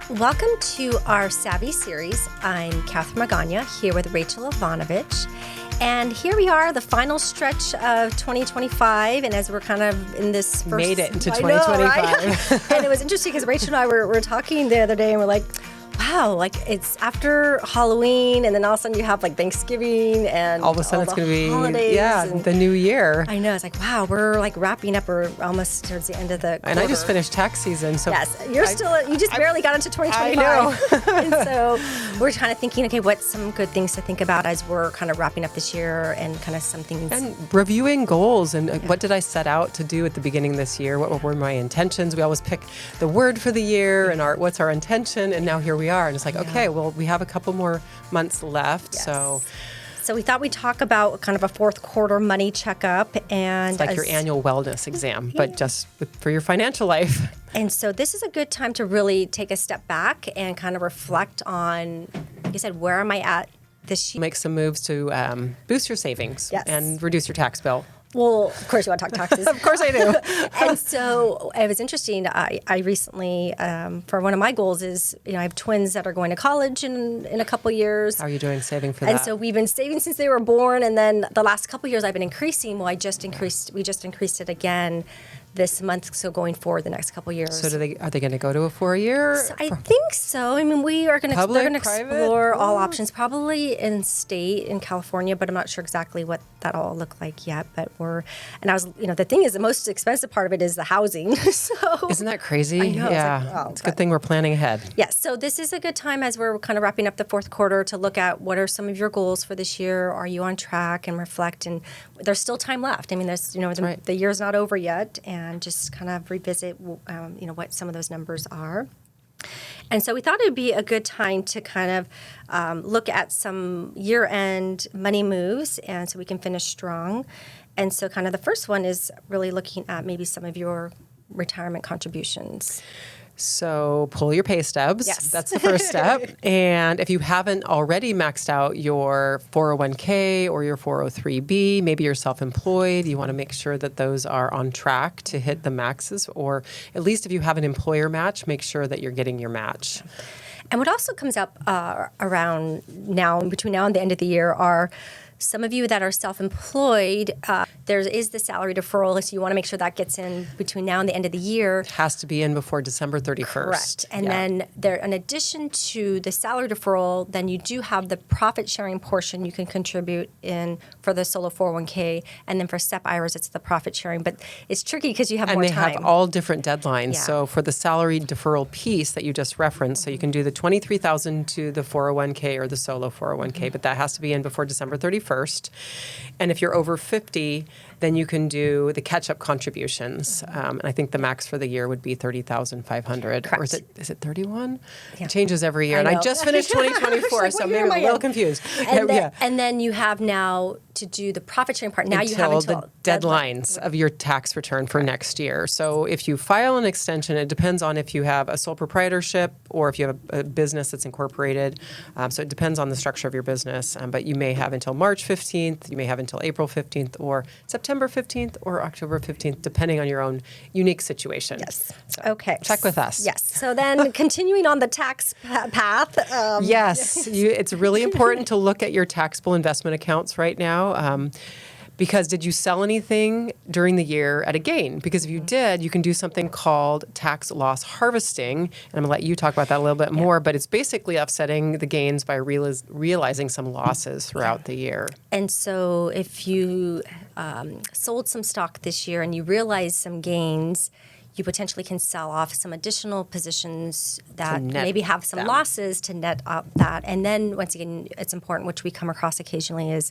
Welcome to our Savvy series. I'm Catherine Magaña here with Rachel Ivanovich. And here we are, the final stretch of 2025. And as we're kind of in this first... Made it into 2025. Right? And it was interesting because Rachel and I were talking the other day and we're like, wow, like it's after Halloween and then all of a sudden you have like Thanksgiving and all of a sudden it's going to be, holidays the new year. I know. It's like, wow, we're like wrapping up. We're almost towards the end of the quarter. And I just finished tax season. So yes, you just barely got into 2025. I know. And so we're kind of thinking, okay, what's some good things to think about as we're kind of wrapping up this year and kind of some things. And reviewing goals and what did I set out to do at the beginning of this year? What were my intentions? We always pick the word for the year and what's our intention. And now here we are. And it's like, okay, well, we have a couple more months left. Yes. So we thought we'd talk about kind of a fourth quarter money checkup. And it's like your annual wellness exam, but just for your financial life. And so this is a good time to really take a step back and kind of reflect on, like I said, where am I at this year? Make some moves to boost your savings and reduce your tax bill. Well, of course you want to talk taxes. Of course I do. And so it was interesting. I recently, for one of my goals is, I have twins that are going to college in a couple years. How are you doing saving for that? And so we've been saving since they were born. And then the last couple years I've been increasing. Well, we just increased it again this month, so going forward the next couple years. So are they going to go to a 4-year? So I think so. I mean, they're going to explore all options, probably in state in California, but I'm not sure exactly what that'll look like yet. But the thing is, the most expensive part of it is the housing. So isn't that crazy? I know. Yeah, it's a good thing we're planning ahead. Yes. So this is a good time as we're kind of wrapping up the fourth quarter to look at what are some of your goals for this year. Are you on track and reflect? And there's still time left. I mean, there's the year's not over yet, and just kind of revisit what some of those numbers are. And so we thought it would be a good time to kind of look at some year-end money moves, and so we can finish strong. And so kind of the first one is really looking at maybe some of your retirement contributions. So pull your pay stubs. Yes. That's the first step. And if you haven't already maxed out your 401k or your 403b, maybe you're self-employed, you want to make sure that those are on track to hit the maxes, or at least if you have an employer match, make sure that you're getting your match. And what also comes up around now, between now and the end of the year, are some of you that are self-employed, there is the salary deferral, so you want to make sure that gets in between now and the end of the year. It has to be in before December 31st. Correct. And then in addition to the salary deferral, then you do have the profit sharing portion you can contribute in for the solo 401k, and then for SEP IRAs, it's the profit sharing. But it's tricky because you have more time. And they have all different deadlines. Yeah. So for the salary deferral piece that you just referenced, so you can do the $23,000 to the 401k or the solo 401k, but that has to be in before December 31st. And if you're over 50, then you can do the catch-up contributions. And I think the max for the year would be $30,500. Or is it 31? Yeah. It changes every year. And I just finished 2024, so maybe I'm a little confused. And then you have now to do the profit sharing part. Now you have until the deadlines of your tax return for next year. So if you file an extension, it depends on if you have a sole proprietorship or if you have a business that's incorporated. So it depends on the structure of your business. But you may have until March 15th, you may have until April 15th, or September 15th, or October 15th, depending on your own unique situation. Yes. So okay. Check with us. Yes. So then continuing on the tax path. Yes. It's really important to look at your taxable investment accounts right now. Because did you sell anything during the year at a gain? Because if you did, you can do something called tax loss harvesting. And I'm going to let you talk about that a little bit more. But it's basically offsetting the gains by realizing some losses throughout the year. And so if you sold some stock this year and you realize some gains, you potentially can sell off some additional positions that maybe have some losses to net up that. And then once again, it's important, which we come across occasionally,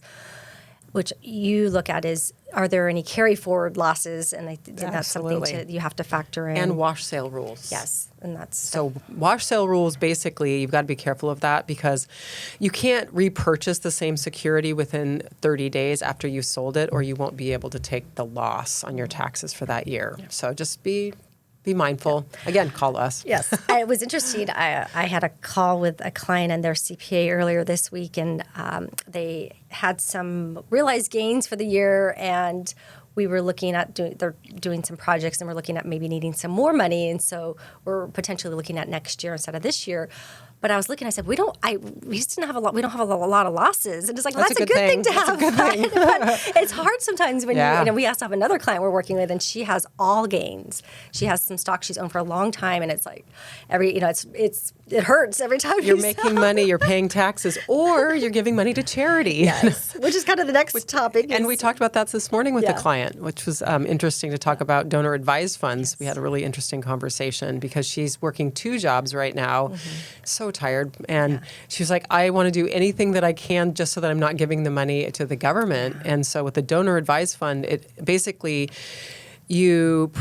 which you look at is, are there any carry forward losses? And that's something you have to factor in. And wash sale rules. Yes. And that's so wash sale rules, basically, you've got to be careful of that because you can't repurchase the same security within 30 days after you sold it, or you won't be able to take the loss on your taxes for that year. Yeah. So just be mindful. Yeah. Again, call us. Yes. It was interesting. I had a call with a client and their CPA earlier this week, and they had some realized gains for the year and we were looking at they're doing some projects, and we're looking at maybe needing some more money, and so we're potentially looking at next year instead of this year. But I was looking, I said, we don't have a lot of losses. And it's like, well, that's a good thing to have. But it's hard sometimes when we also have another client we're working with, and she has all gains. She has some stock she's owned for a long time, and it's like it hurts every time you're making money, you're paying taxes, or you're giving money to charity. Yes, which is kind of the next topic. And we talked about that this morning with the client, which was interesting to talk about donor advised funds. Yes. We had a really interesting conversation because she's working 2 jobs right now, so tired. And she was like, I want to do anything that I can just so that I'm not giving the money to the government. And so with the donor advised fund, it basically, you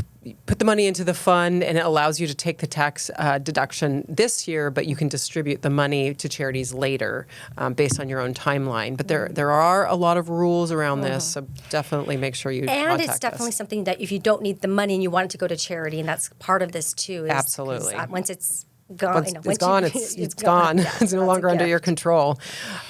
put the money into the fund and it allows you to take the tax deduction this year, but you can distribute the money to charities later based on your own timeline. But there are a lot of rules around this, so definitely make sure you contact us. And it's definitely something that if you don't need the money and you want it to go to charity, and that's part of this too. Absolutely. Once it's gone. Once it's gone. It's gone. Yeah, it's no longer under your control.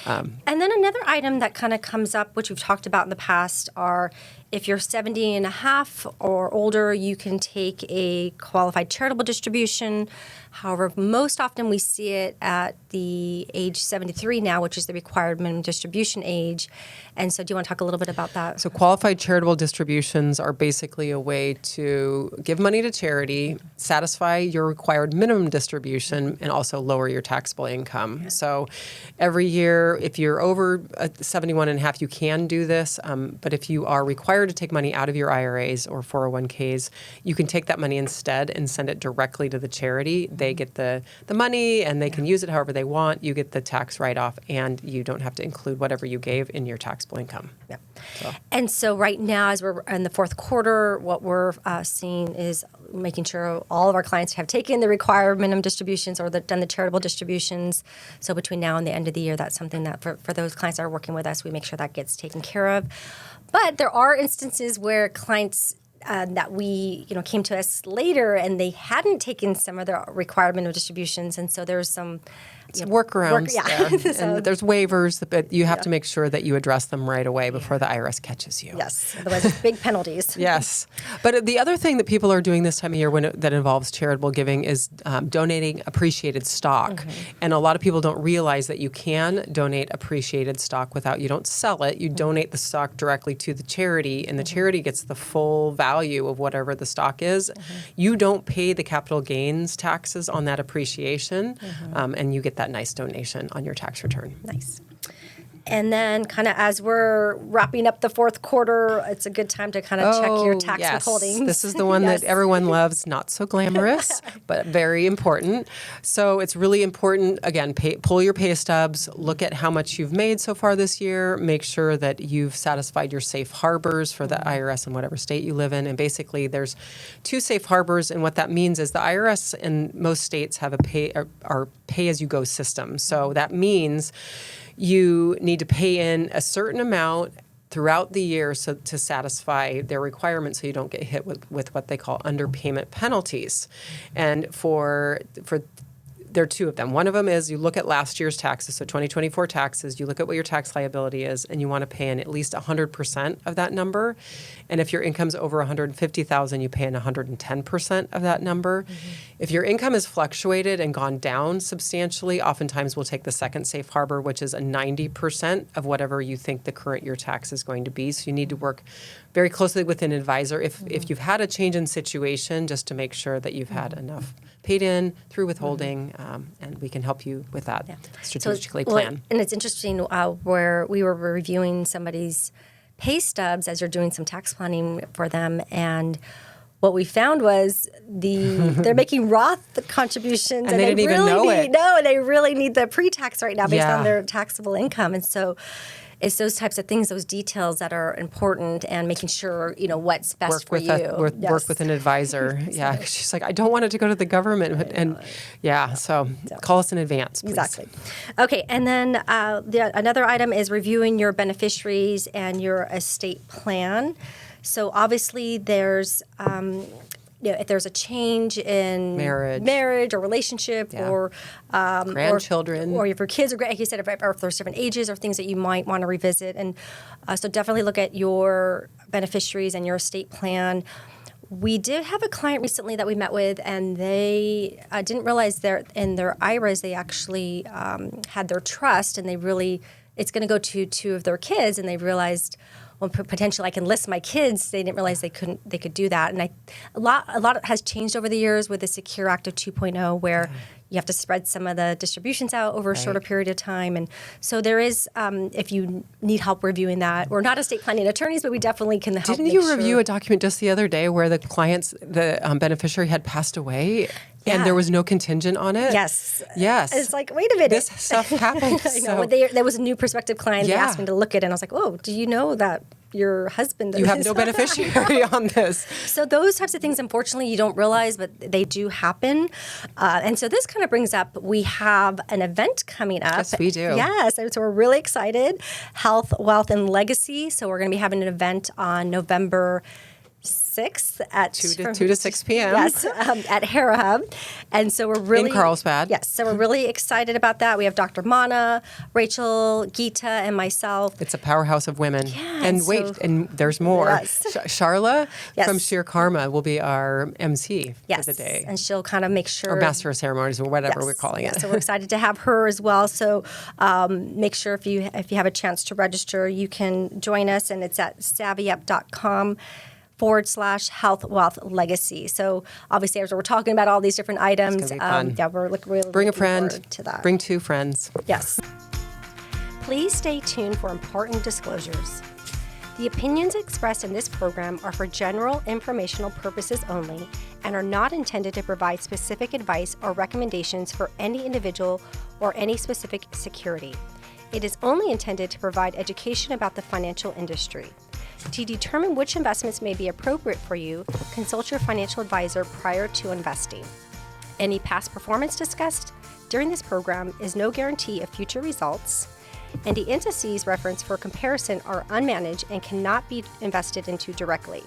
And then another item that kind of comes up, which we've talked about in the past, are if you're 70 and a half or older, you can take a qualified charitable distribution. However, most often we see it at the age 73 now, which is the required minimum distribution age. And so do you want to talk a little bit about that? So qualified charitable distributions are basically a way to give money to charity, satisfy your required minimum distribution, and also lower your taxable income. Okay. So every year, if you're over 71 and a half, you can do this. But if you are required to take money out of your IRAs or 401ks, you can take that money instead and send it directly to the charity. They get the money and they can use it however they want. You get the tax write-off, and you don't have to include whatever you gave in your taxable income. Yeah. And so right now, as we're in the fourth quarter, what we're seeing is making sure all of our clients have taken the required minimum distributions or done the charitable distributions. So between now and the end of the year, that's something that for those clients that are working with us, we make sure that gets taken care of. But there are instances where clients that we came to us later and they hadn't taken some of the required minimum distributions, and so there's some workarounds there. So, and there's waivers, but you have to make sure that you address them right away before the IRS catches you. Yes, otherwise there's big penalties. Yes. But the other thing that people are doing this time of year that involves charitable giving is donating appreciated stock. Mm-hmm. And a lot of people don't realize that you can donate appreciated stock you don't sell it. You donate the stock directly to the charity, and the charity gets the full value of whatever the stock is. Mm-hmm. You don't pay the capital gains taxes on that appreciation, and you get that nice donation on your tax return. Nice. And then kind of as we're wrapping up the fourth quarter, it's a good time to kind of check your tax withholdings. This is the one that everyone loves. Not so glamorous, but very important. So it's really important, again, pull your pay stubs, look at how much you've made so far this year, make sure that you've satisfied your safe harbors for the IRS in whatever state you live in. And basically there's 2 safe harbors, and what that means is the IRS in most states have a pay-as-you-go system. So that means you need to pay in a certain amount throughout the year to satisfy their requirements, so you don't get hit with what they call underpayment penalties. And there are 2 of them. One of them is you look at last year's taxes, so 2024 taxes, you look at what your tax liability is, and you want to pay in at least 100% of that number. And if your income's over $150,000, you pay in 110% of that number. Mm-hmm. If your income has fluctuated and gone down substantially, oftentimes we'll take the second safe harbor, which is a 90% of whatever you think the current year tax is going to be. So you need to work very closely with an advisor if you've had a change in situation, just to make sure that you've had enough paid in through withholding, and we can help you with that strategically plan. And it's interesting where we were reviewing somebody's pay stubs as you're doing some tax planning for them, and what we found was they're making Roth contributions, and they didn't even know it. No, and they really need the pre-tax right now based on their taxable income, and so it's those types of things, those details that are important, and making sure what's best for you. Work with an advisor. Yeah, because she's like, I don't want it to go to the government, so call us in advance, please. Exactly. Okay, and then another item is reviewing your beneficiaries and your estate plan. So obviously there's if there's a change in marriage or relationship or grandchildren, or if your kids are, like you said, or if there's different ages or things that you might want to revisit. And so definitely look at your beneficiaries and your estate plan. We did have a client recently that we met with, and they didn't realize in their IRAs they actually had their trust, and it's going to go to 2 of their kids, and they realized, well, potentially I can list my kids. They didn't realize they could do that, and a lot has changed over the years with the Secure Act of 2.0, where you have to spread some of the distributions out over a shorter period of time. And so there is, if you need help reviewing that, we're not estate planning attorneys, but we definitely can help. Didn't you review a document just the other day where the beneficiary had passed away? Yeah. And there was no contingent on it? Yes. It's like, wait a minute. This stuff happens. I know. There was a new prospective client. They asked me to look at it, and I was like, oh, do you know that your husband... You have no beneficiary on this. So those types of things, unfortunately, you don't realize, but they do happen. And so this kind of brings up, we have an event coming up. Yes, we do. Yes. So we're really excited. Health, Wealth, and Legacy. So we're going to be having an event on November 6th at 2 to 6 p.m. Yes, at Harahub. And so we're really... In Carlsbad. Yes. So we're really excited about that. We have Dr. Mana, Rachel, Geeta, and myself. It's a powerhouse of women. Yeah, and there's more. Yes. Charla from Sheer Karma will be our MC for the day. And she'll kind of make sure... Or Master of Ceremonies, or whatever we're calling it. So we're excited to have her as well. So make sure if you have a chance to register, you can join us. And it's at savvyup.com/health, wealth, legacy. So obviously, as we're talking about all these different items, we're really bring a looking friend forward to that. Bring 2 friends. Yes. Please stay tuned for important disclosures. The opinions expressed in this program are for general informational purposes only and are not intended to provide specific advice or recommendations for any individual or any specific security. It is only intended to provide education about the financial industry. To determine which investments may be appropriate for you, consult your financial advisor prior to investing. Any past performance discussed during this program is no guarantee of future results, and the indices referenced for comparison are unmanaged and cannot be invested into directly.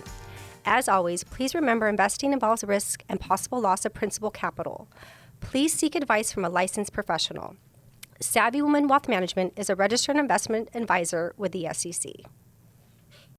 As always, please remember investing involves risk and possible loss of principal capital. Please seek advice from a licensed professional. Savvy Woman Wealth Management is a registered investment advisor with the SEC.